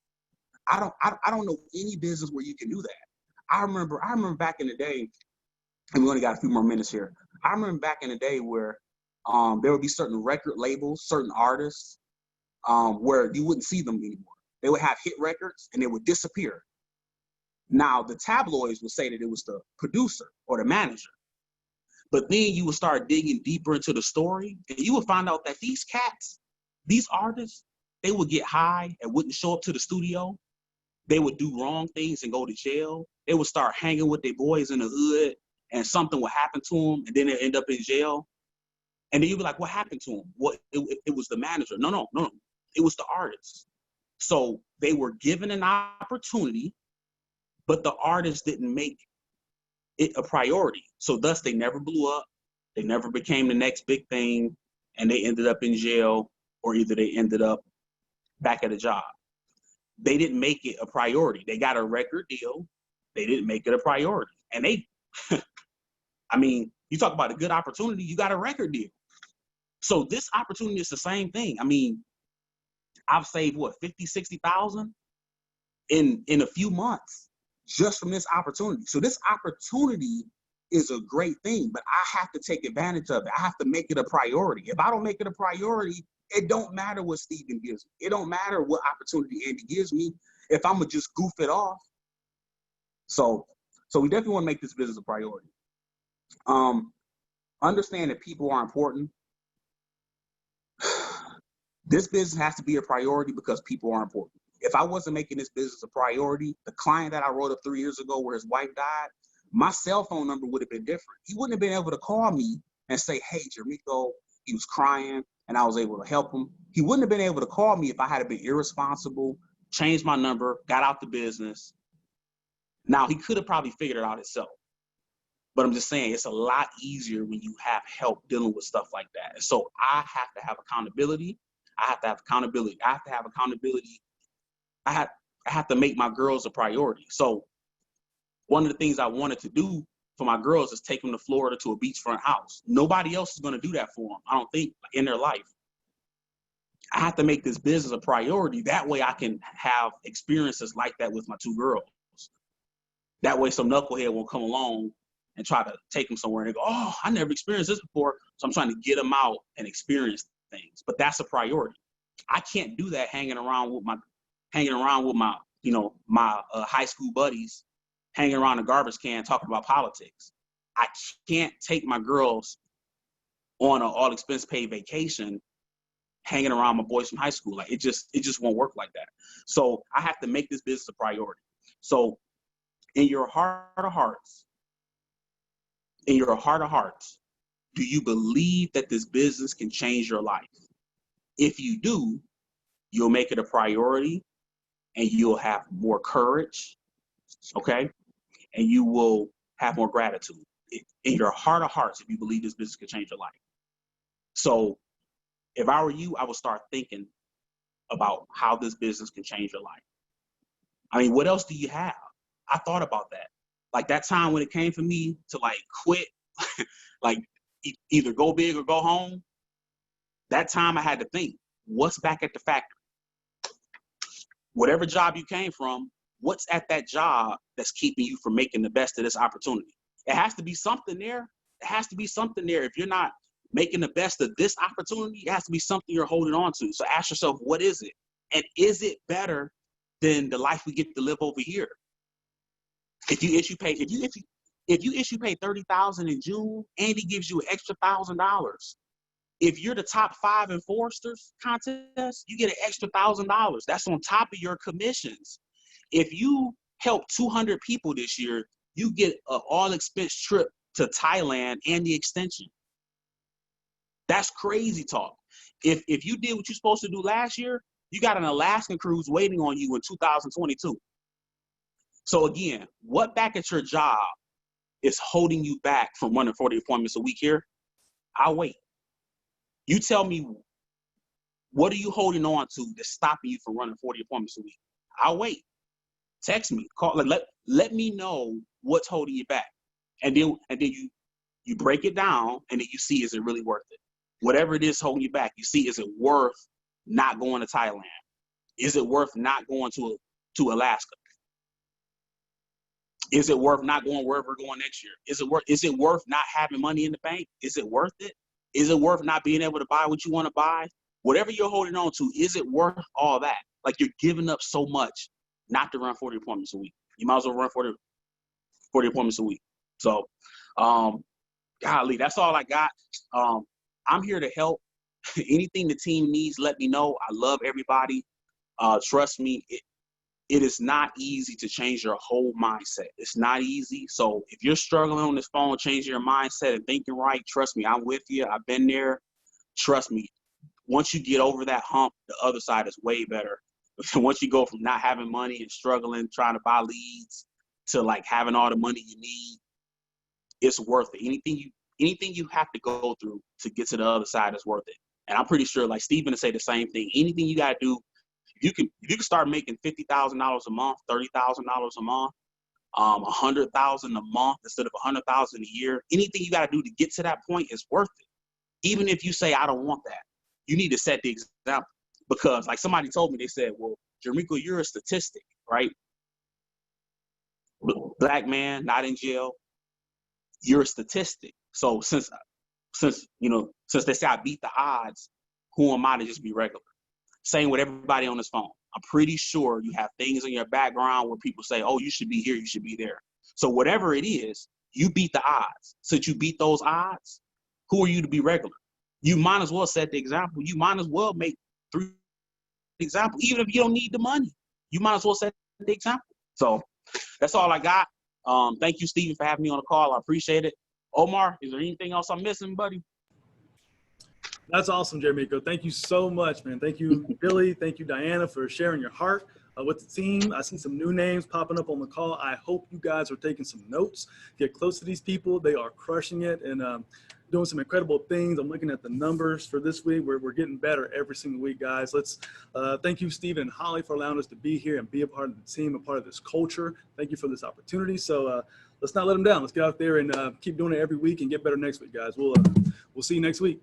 I don't know any business where you can do that. I remember back in the day, and we only got a few more minutes here. I remember back in the day where there would be certain record labels, certain artists, where you wouldn't see them anymore. They would have hit records and they would disappear. Now the tabloids would say that it was the producer or the manager. But then you would start digging deeper into the story, and you would find out that these cats, these artists, they would get high and wouldn't show up to the studio. They would do wrong things and go to jail. They would start hanging with their boys in the hood, and something would happen to them, and then they end up in jail. And then you'd be like, what happened to them? What? It was the manager. No. It was the artist. So they were given an opportunity, but the artist didn't make it a priority. So thus they never blew up. They never became the next big thing, and they ended up in jail, or either they ended up back at a job. They didn't make it a priority. They got a record deal. They didn't make it a priority. And they, I mean, you talk about a good opportunity, you got a record deal. So this opportunity is the same thing. I mean, I've saved what, 50, 60,000 in a few months just from this opportunity. So this opportunity is a great thing, but I have to take advantage of it. I have to make it a priority. If I don't make it a priority, it don't matter what Steven gives me. It don't matter what opportunity Andy gives me if I'm gonna just goof it off. So we definitely want to make this business a priority. Understand that people are important. This business has to be a priority because people are important. If I wasn't making this business a priority, the client that I wrote up 3 years ago where his wife died, my cell phone number would have been different. He wouldn't have been able to call me and say, hey, Jermico, he was crying and I was able to help him. He wouldn't have been able to call me if I had been irresponsible, changed my number, got out the business. Now, he could have probably figured it out himself. But I'm just saying, it's a lot easier when you have help dealing with stuff like that. And so I have to have accountability. I have to have accountability. I have to make my girls a priority. So one of the things I wanted to do for my girls is take them to Florida to a beachfront house. Nobody else is going to do that for them, I don't think, in their life. I have to make this business a priority. That way I can have experiences like that with my 2 girls. That way some knucklehead won't come along and try to take them somewhere and they go, oh, I never experienced this before. So I'm trying to get them out and experience things. But that's a priority. I can't do that hanging around with my high school buddies, hanging around a garbage can talking about politics. I can't take my girls on an all expense paid vacation hanging around my boys from high school. Like it just won't work like that. So I have to make this business a priority. So in your heart of hearts, do you believe that this business can change your life? If you do, you'll make it a priority and you'll have more courage, okay? And you will have more gratitude. In your heart of hearts, if you believe this business can change your life. So if I were you, I would start thinking about how this business can change your life. I mean, what else do you have? I thought about that. Like that time when it came for me to like quit, like either go big or go home, that time I had to think, what's back at the factory? Whatever job you came from, what's at that job that's keeping you from making the best of this opportunity? It has to be something there. It has to be something there. If you're not making the best of this opportunity, it has to be something you're holding on to. So ask yourself, what is it? And is it better than the life we get to live over here? If you issue pay $30,000 in June, Andy gives you an extra $1,000. If you're the top 5 in Forrester's contest, you get an extra $1,000. That's on top of your commissions. If you help 200 people this year, you get an all-expense trip to Thailand and the extension. That's crazy talk. If you did what you're supposed to do last year, you got an Alaskan cruise waiting on you in 2022. So again, what back at your job is holding you back from running 40 appointments a week here? I'll wait. You tell me, what are you holding on to that's stopping you from running 40 appointments a week? I'll wait. Text me, call, let me know what's holding you back. And then you break it down and then you see, is it really worth it? Whatever it is holding you back, you see, is it worth not going to Thailand? Is it worth not going to Alaska? Is it worth not going wherever we're going next year? Is it worth not having money in the bank? Is it worth it? Is it worth not being able to buy what you want to buy? Whatever you're holding on to, is it worth all that? Like you're giving up so much not to run 40 appointments a week. You might as well run 40 appointments a week. So, golly, that's all I got. I'm here to help. Anything the team needs, let me know. I love everybody. Trust me, it is not easy to change your whole mindset. It's not easy. So if you're struggling on this phone, changing your mindset and thinking right, trust me, I'm with you. I've been there. Trust me. Once you get over that hump, the other side is way better. Once you go from not having money and struggling, trying to buy leads to like having all the money you need, it's worth it. Anything you have to go through to get to the other side is worth it. And I'm pretty sure, like Stephen would say the same thing. Anything you gotta do, if you can start making $50,000 a month, $30,000 a month, 100,000 a month instead of 100,000 a year. Anything you gotta do to get to that point is worth it. Even if you say I don't want that, you need to set the example. Because like somebody told me, they said, "Well, Jermico, you're a statistic, right? Black man, not in jail. You're a statistic. So since they say I beat the odds, who am I to just be regular?" Same with everybody on this phone. I'm pretty sure you have things in your background where people say, "Oh, you should be here, you should be there." So whatever it is, you beat the odds. Since you beat those odds, who are you to be regular? You might as well set the example. You might as well make 3 examples, even if you don't need the money. You might as well set the example. So that's all I got. Thank you, Stephen, for having me on the call. I appreciate it. Omar, is there anything else I'm missing, buddy? That's awesome, Jermico. Thank you so much, man. Thank you, Billy. Thank you, Diana, for sharing your heart with the team. I see some new names popping up on the call. I hope you guys are taking some notes. Get close to these people. They are crushing it and doing some incredible things. I'm looking at the numbers for this week. We're getting better every single week, guys. Let's thank you, Stephen and Holly, for allowing us to be here and be a part of the team, a part of this culture. Thank you for this opportunity. So let's not let them down. Let's get out there and keep doing it every week and get better next week, guys. We'll see you next week.